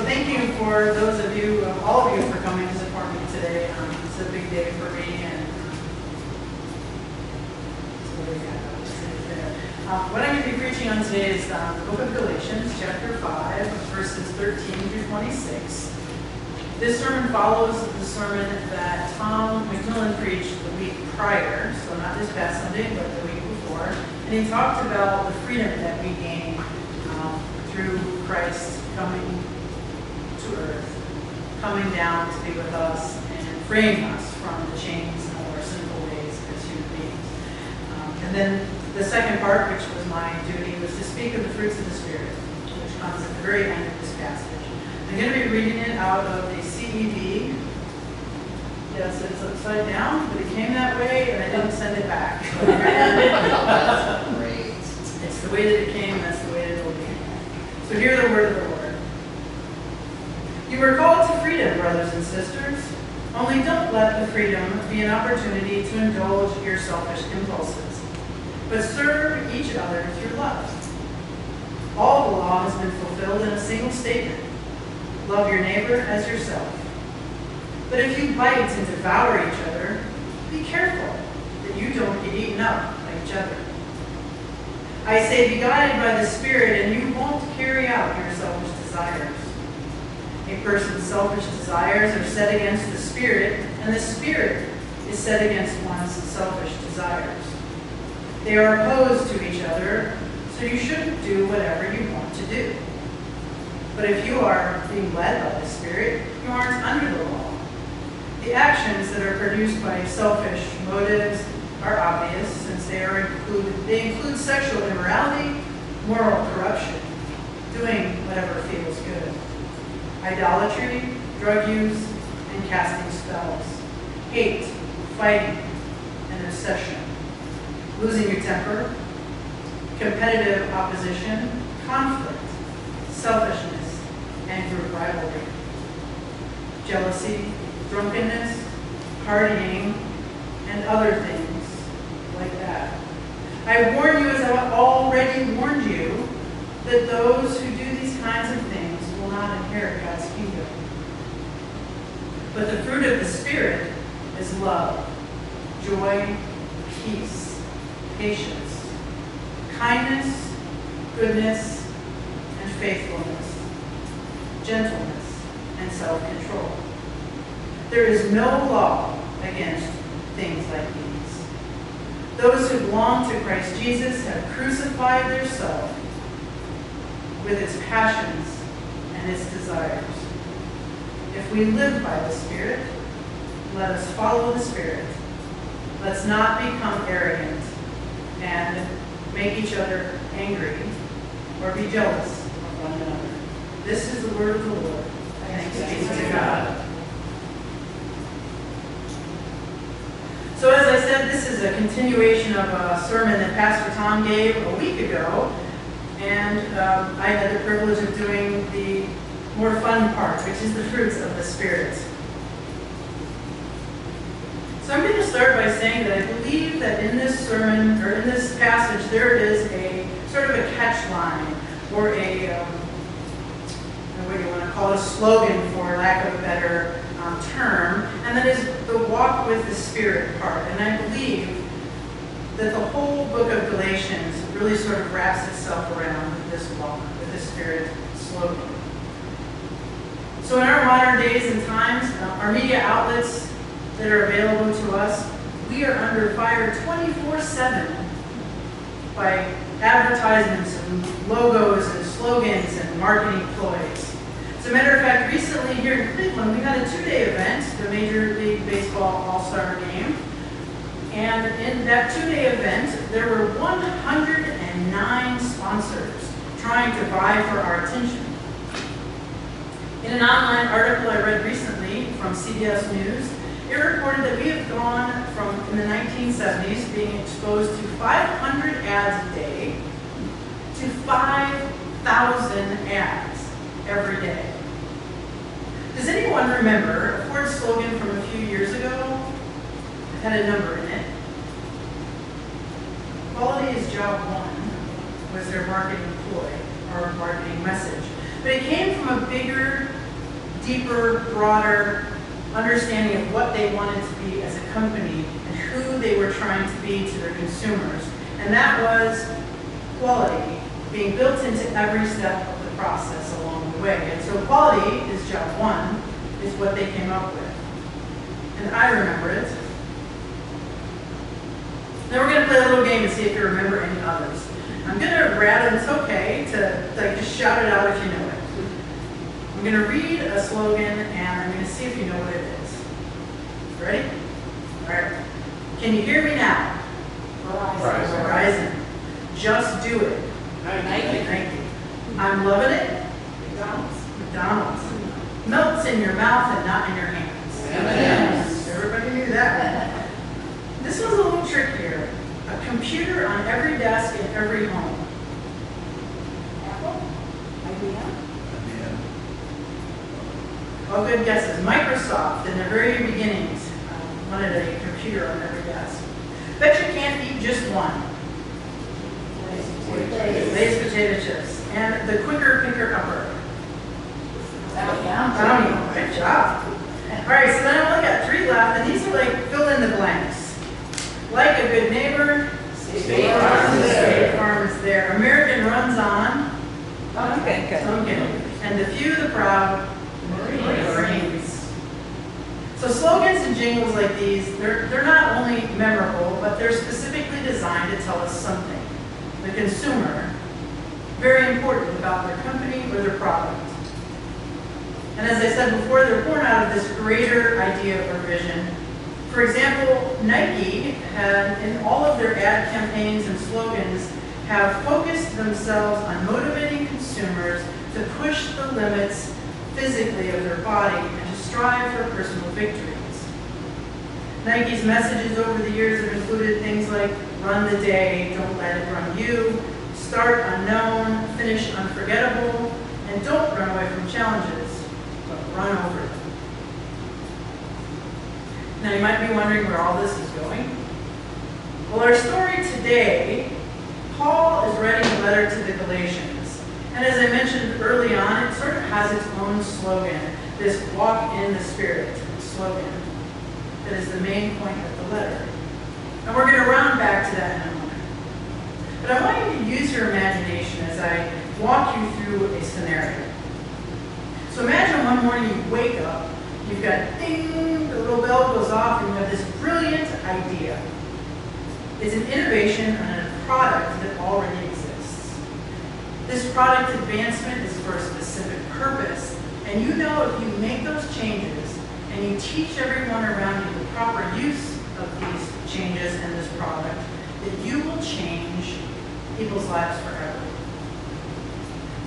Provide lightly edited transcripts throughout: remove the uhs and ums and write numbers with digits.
So thank you for those of you, all of you, for coming to support me today. It's a big day for me, and what I'm going to be preaching on today is the book of Galatians, chapter 5, verses 13 through 26. This sermon follows the sermon that Tom McMillan preached the week prior, so not this past Sunday, but the week before. And he talked about the freedom that we gain through Christ coming to earth, coming down to be with us and freeing us from the chains of our sinful ways as human beings. And then the second part, which was my duty, was to speak of the fruits of the Spirit, which comes at the very end of this passage. I'm going to be reading it out of the CEV. Yes, it's upside down, but it came that way, and I didn't send it back. That's great. It's the way that it came, and that's the way that it will be. So hear the word of the Lord. You were called to freedom, brothers and sisters. Only don't let the freedom be an opportunity to indulge your selfish impulses, but serve each other through love. All the law has been fulfilled in a single statement. Love your neighbor as yourself. But if you bite and devour each other, be careful that you don't get eaten up by each other. I say, be guided by the Spirit, and you won't carry out your selfish desires. A person's selfish desires are set against the Spirit, and the Spirit is set against one's selfish desires. They are opposed to each other, so you shouldn't do whatever you want to do. But if you are being led by the Spirit, you aren't under the law. The actions that are produced by selfish motives are obvious, since they include sexual immorality, moral corruption, doing whatever feels good, idolatry, drug use, and casting spells, hate, fighting, and obsession, losing your temper, competitive opposition, conflict, selfishness, and group rivalry, jealousy, drunkenness, partying, and other things like that. I warn you, as I've already warned you, that those who do these kinds of things will not inherit God's kingdom. But the fruit of the Spirit is love, joy, peace, patience, kindness, goodness, and faithfulness, gentleness, and self-control. There is no law against things like these. Those who belong to Christ Jesus have crucified their self with its passions and its desires. If we live by the Spirit, let us follow the Spirit. Let's not become arrogant and make each other angry or be jealous of one another. This is the word of the Lord. Thanks be to God. So as I said, this is a continuation of a sermon that Pastor Tom gave a week ago, and I had the privilege of doing the more fun part, which is the fruits of the Spirit. So I'm going to start by saying that I believe that in this sermon, or in this passage, there is a sort of a catch line, or a, what do you want to call it, a slogan, for lack of a better term, and that is the walk with the Spirit part. And I believe that the whole book of Galatians really sort of wraps itself around this walk with the Spirit slogan. So in our modern days and times, our media outlets that are available to us, we are under fire 24/7 by advertisements and logos and slogans and marketing ploys. As a matter of fact, recently here in Cleveland, we had a two-day event, the Major League Baseball All-Star Game. And in that two-day event, there were 109 sponsors trying to vie for our attention. In an online article I read recently from CBS News, it reported that we have gone from, in the 1970s, being exposed to 500 ads a day to 5,000 ads every day. Does anyone remember a Ford slogan from a few years ago? It had a number in it. Quality is job one was their marketing ploy, or marketing message. but it came from a bigger, deeper, broader understanding of what they wanted to be as a company and who they were trying to be to their consumers. And that was quality being built into every step of the process along the way. And so quality is job one, is what they came up with. And I remember it. Now we're going to play a little game and see if you remember any others. I'm going to rattle, it's okay to just shout it out if you know it. I'm going to read a slogan and I'm going to see if you know what it is. Ready? All right. Can you hear me now? Verizon. Just do it. Nike. I'm loving it. McDonald's. Melts in your mouth and not in your hands. Yes. Everybody knew that. This one's a little trickier. A computer on every desk in every home. Apple? IBM? All good guesses. Microsoft, in their very beginnings, wanted a computer on every desk. Bet you can't eat just one. Lay's potato chips. And the quicker picker upper. Bounty. Good job. All right, so then I've only got 3 left, and these are like fill in the blanks. Like a good neighbor, State Farm is there. American runs on Dunkin'. And the few, the proud, Marines. So slogans and jingles like these, they're not only memorable, but they're specifically designed to tell us something. The consumer, very important about their company or their product. And as I said before, they're born out of this greater idea or vision. For example, Nike had, in all of their ad campaigns and slogans, have focused themselves on motivating consumers to push the limits physically of their body and to strive for personal victories. Nike's messages over the years have included things like run the day, don't let it run you, start unknown, finish unforgettable, and don't run away from challenges, but run over them. Now you might be wondering where all this is going. Well, our story today, Paul is writing a letter to the Galatians. And as I mentioned early on, it sort of has its own slogan, this walk in the Spirit slogan that is the main point of the letter. And we're going to round back to that in a moment. But I want you to use your imagination as I walk you through a scenario. So imagine one morning you wake up, you've got ding, the little bell goes off, and you have this brilliant idea. It's an innovation on a product that already exists. This product advancement is for a specific purpose, and you know if you make those changes and you teach everyone around you the proper use of these changes and this product, that you will change people's lives forever.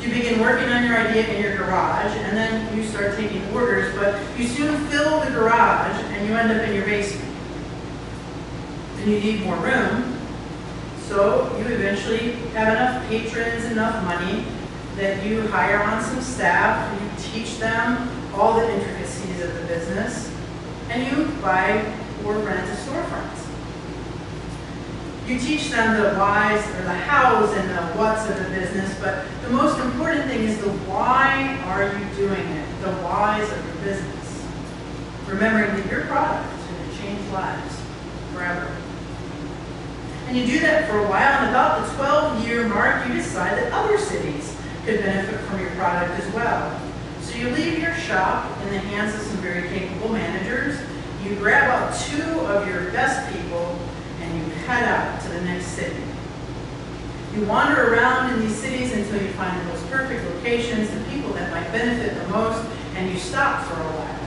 You begin working on your idea in your garage, and then you start taking orders, but you soon fill the garage and you end up in your basement. And you need more room, so you eventually have enough patrons, enough money, that you hire on some staff, and you teach them all the intricacies of the business, and you buy or rent a storefront. You teach them the whys or the hows and the whats of the business, but the most important thing is the why are you doing it, the whys of your business. Remembering that your product is going to change lives forever. And you do that for a while, and about the 12-year mark, you decide that other cities could benefit from your product as well. So you leave your shop in the hands of some very capable managers, you grab out 2 of your best people, and you head out to the next city. You wander around in these cities until you find the most perfect locations, the people that might benefit the most, and you stop for a while.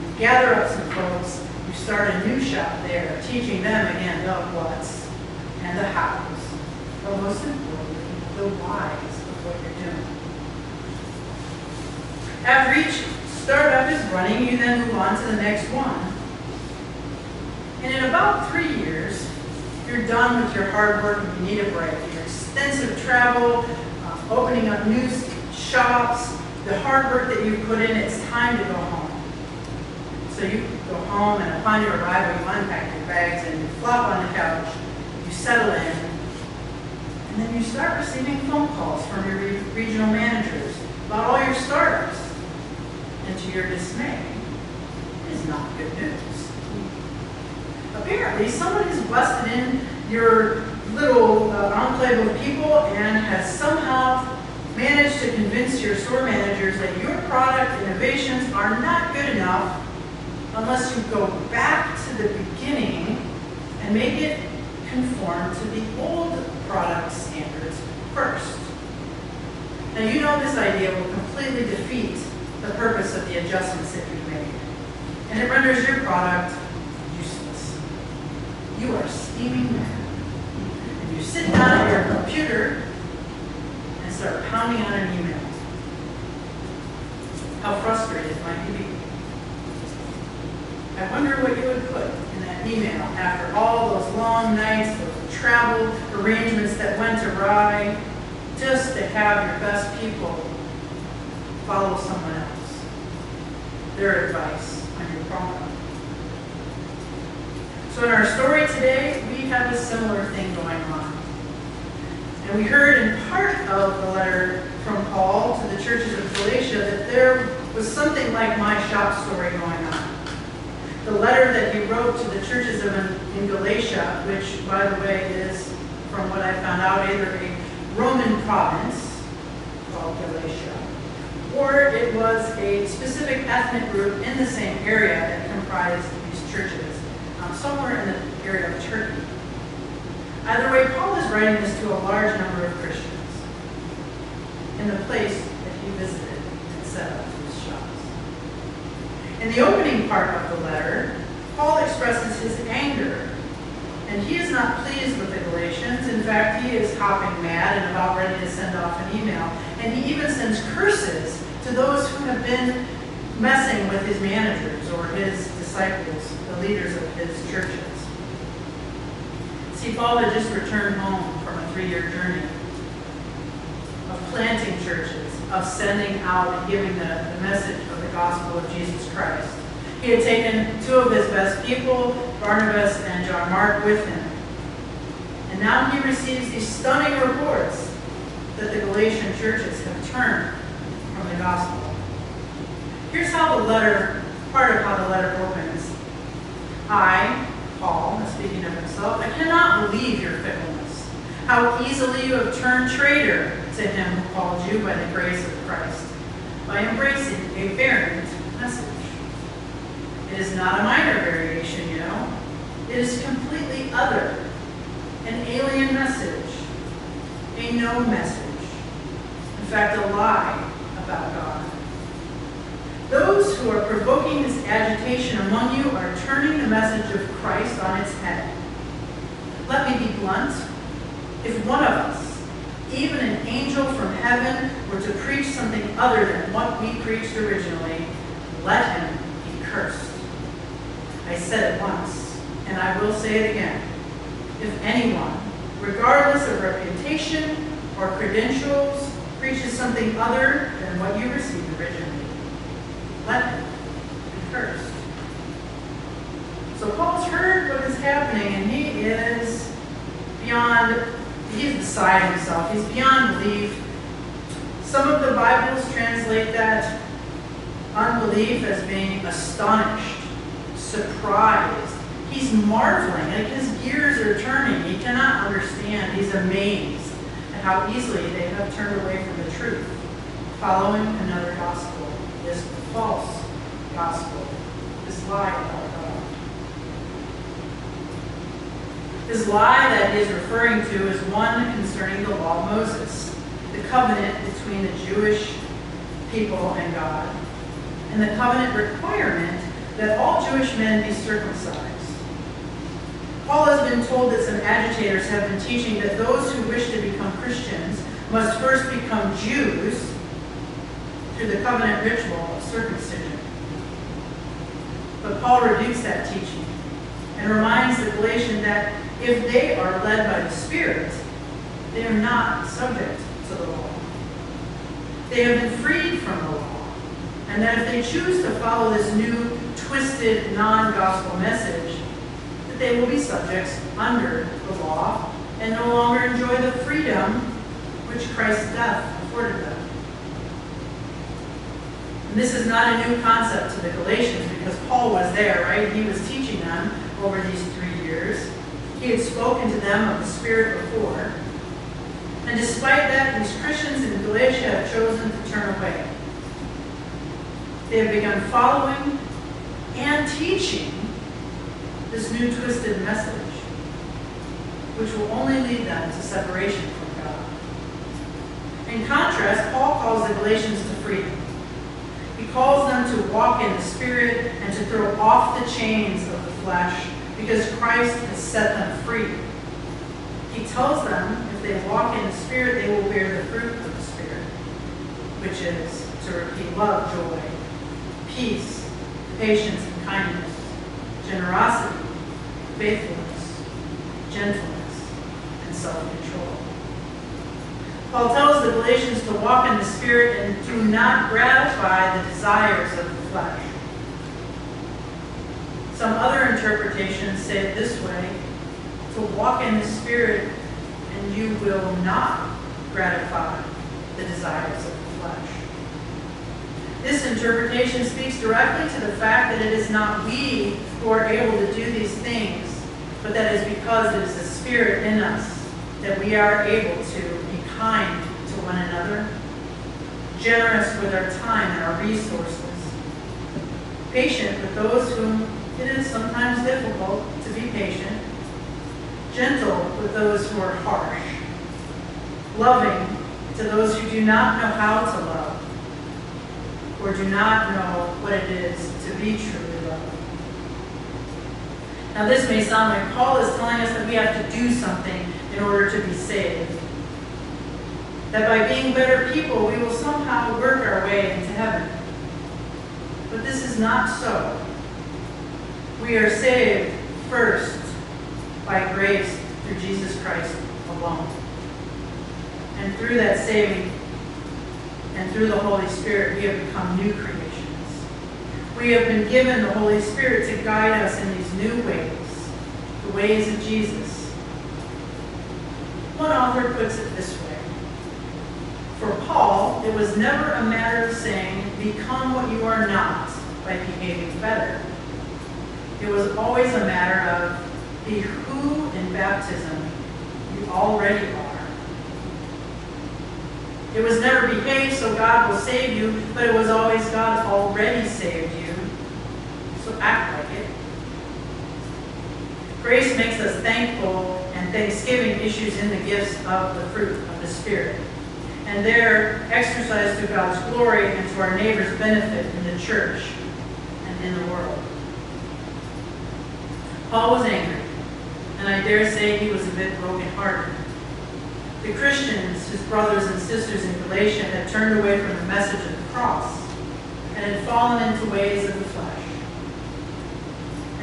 You gather up some folks, you start a new shop there, teaching them again the whats and the hows, but most importantly, the whys of what you're doing. After each startup is running, you then move on to the next one. And in about 3 years, you're done with your hard work and you need a break. Your extensive travel, opening up new shops, the hard work that you've put in, it's time to go home. So you go home, and upon your arrival, you unpack your bags and you flop on the couch, you settle in, and then you start receiving phone calls from your regional managers your startups. And to your dismay, it is not good news. Apparently, someone has busted in your little enclave of people and has somehow managed to convince your store managers that your product innovations are not good enough unless you go back to the beginning and make it conform to the old product standards first. Now you know this idea will completely defeat the purpose of the adjustments that you've made, and it renders your product useless. You are steaming mad, and you sit down at your computer and start pounding on an email. How frustrated might you be? I wonder what you would put in that email after all those long nights of travel arrangements that went awry, just to have your best people follow someone else, their advice on your problem. So in our story today, we have a similar thing going on. And we heard in part of the letter from Paul to the churches of Galatia that there was something like my shop story going on. The letter that he wrote to the churches in Galatia, which, by the way, is, from what I found out, either a Roman province called Galatia, or it was a specific ethnic group in the same area that comprised these churches, somewhere in the area of Turkey. Either way, Paul is writing this to a large number of Christians in the place that he visited and set up his shops. In the opening part of the letter, Paul expresses his anger, and he is not pleased with the Galatians. In fact, he is hopping mad and about ready to send off an email, and he even sends curses to those who have been messing with his managers or his disciples, the leaders of his churches. See, Paul had just returned home from a 3-year journey of planting churches, of sending out and giving the message of the gospel of Jesus Christ. He had taken 2 of his best people, Barnabas and John Mark, with him. And now he receives these stunning reports that the Galatian churches have turned from the gospel. Here's how part of how the letter opens. I, Paul, speaking of himself, I cannot believe your fickleness. How easily you have turned traitor to him who called you by the grace of Christ, by embracing a variant message. It is not a minor variation, you know. It is completely other, an alien message, a no message, in fact, a lie about God. Those who are provoking this agitation among you are turning the message of Christ on its head. Let me be blunt. If one of us, even an angel from heaven, were to preach something other than what we preached originally, let him be cursed. I said it once, and I will say it again. If anyone, regardless of reputation or credentials, preaches something other than what you received originally, let him be cursed. So Paul's heard what is happening, and he is beside himself. He's beyond belief. Some of the Bibles translate that unbelief as being astonished, surprised. He's marveling, like his gears are turning. He cannot understand. He's amazed at how easily they have turned away from the truth, following another gospel, this false gospel, this lie about God. This lie that he is referring to is one concerning the law of Moses, the covenant between the Jewish people and God, and the covenant requirement that all Jewish men be circumcised. Paul has been told that some agitators have been teaching that those who wish to become Christians must first become Jews through the covenant ritual of circumcision. But Paul rebukes that teaching and reminds the Galatians that if they are led by the Spirit, they are not subject to the law. They have been freed from the law, and that if they choose to follow this new, twisted, non-gospel message, that they will be subjects under the law and no longer enjoy the freedom which Christ's death afforded them. And this is not a new concept to the Galatians because Paul was there, right? He was teaching them over these 3 years. He had spoken to them of the Spirit before. And despite that, these Christians in Galatia have chosen to turn away. They have begun following and teaching this new twisted message, which will only lead them to separation from God. In contrast, Paul calls the Galatians to freedom. He calls them to walk in the Spirit and to throw off the chains of the flesh because Christ has set them free. He tells them if they walk in the Spirit, they will bear the fruit of the Spirit, which is, to repeat, love, joy, peace, patience, and kindness, generosity, faithfulness, gentleness, and self-control. Paul tells the Galatians to walk in the Spirit and do not gratify the desires of the flesh. Some other interpretations say it this way: to walk in the Spirit and you will not gratify the desires of the flesh. This interpretation speaks directly to the fact that it is not we who are able to do these things, but that is because it is the Spirit in us that we are able to be kind to one another, generous with our time and our resources, patient with those whom it is sometimes difficult to be patient, gentle with those who are harsh, loving to those who do not know how to love, or do not know what it is to be truly loved. Now this may sound like Paul is telling us that we have to do something in order to be saved. That by being better people, we will somehow work our way into heaven. But this is not so. We are saved first by grace through Jesus Christ alone. And through that saving and through the Holy Spirit, we have become new creations. We have been given the Holy Spirit to guide us in these new ways, the ways of Jesus. One author puts it this way: for Paul, it was never a matter of saying, become what you are not by behaving better. It was always a matter of be who in baptism you already are. It was never behave so God will save you, but it was always God already saved you, so act like it. Grace makes us thankful, and thanksgiving issues in the gifts of the fruit of the Spirit. And they're exercised to God's glory and to our neighbor's benefit in the church and in the world. Paul was angry, and I dare say he was a bit brokenhearted. The Christians, his brothers and sisters in Galatia, had turned away from the message of the cross and had fallen into ways of the flesh.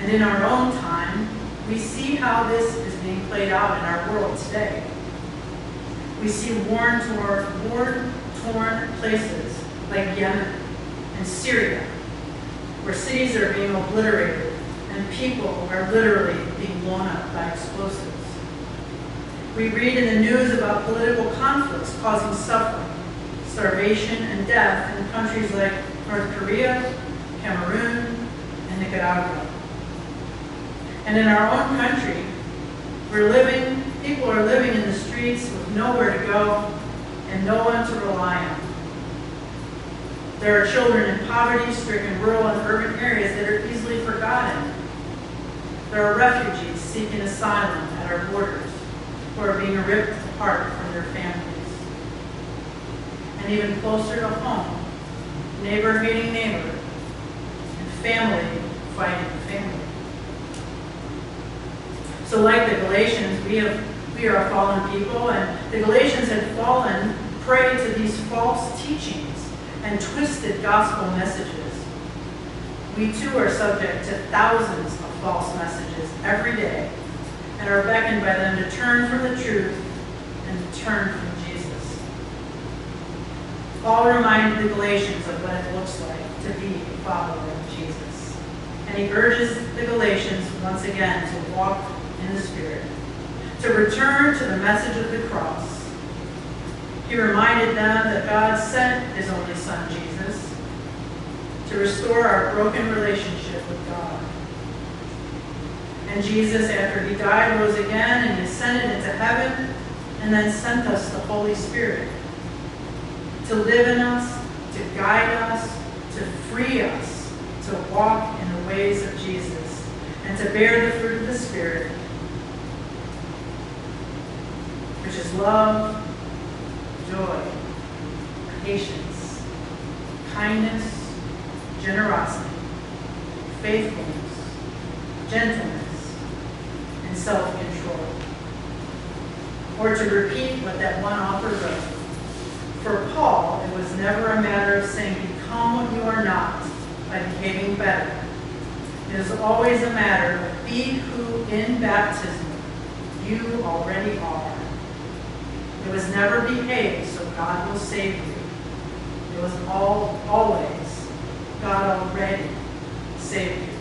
And in our own time, we see how this is being played out in our world today. We see war-torn places like Yemen and Syria, where cities are being obliterated and people are literally being blown up by explosives. We read in the news about political conflicts causing suffering, starvation, and death in countries like North Korea, Cameroon, and Nicaragua. And in our own country, people are living in the streets with nowhere to go and no one to rely on. There are children in poverty-stricken rural and urban areas that are easily forgotten. There are refugees seeking asylum at our borders who are being ripped apart from their families. And even closer to home, neighbor hating neighbor and family fighting family. So like the Galatians, we are fallen people, and the Galatians had fallen prey to these false teachings and twisted gospel messages. We too are subject to thousands of false messages every day and are beckoned by them to turn from the truth and to turn from Jesus. Paul reminded the Galatians of what it looks like to be a follower of Jesus. And he urges the Galatians once again to walk in the Spirit, to return to the message of the cross. He reminded them that God sent his only Son, Jesus, to restore our broken relationship with God. And Jesus, after he died, rose again and he ascended into heaven and then sent us the Holy Spirit to live in us, to guide us, to free us, to walk in the ways of Jesus, and to bear the fruit of the Spirit, which is love, joy, patience, kindness, generosity, faithfulness, gentleness, and self-control. Or to repeat what that one author wrote, for Paul, it was never a matter of saying, become what you are not by behaving better. It is always a matter of be who in baptism you already are. It was never behave so God will save you. It was always God already saved you.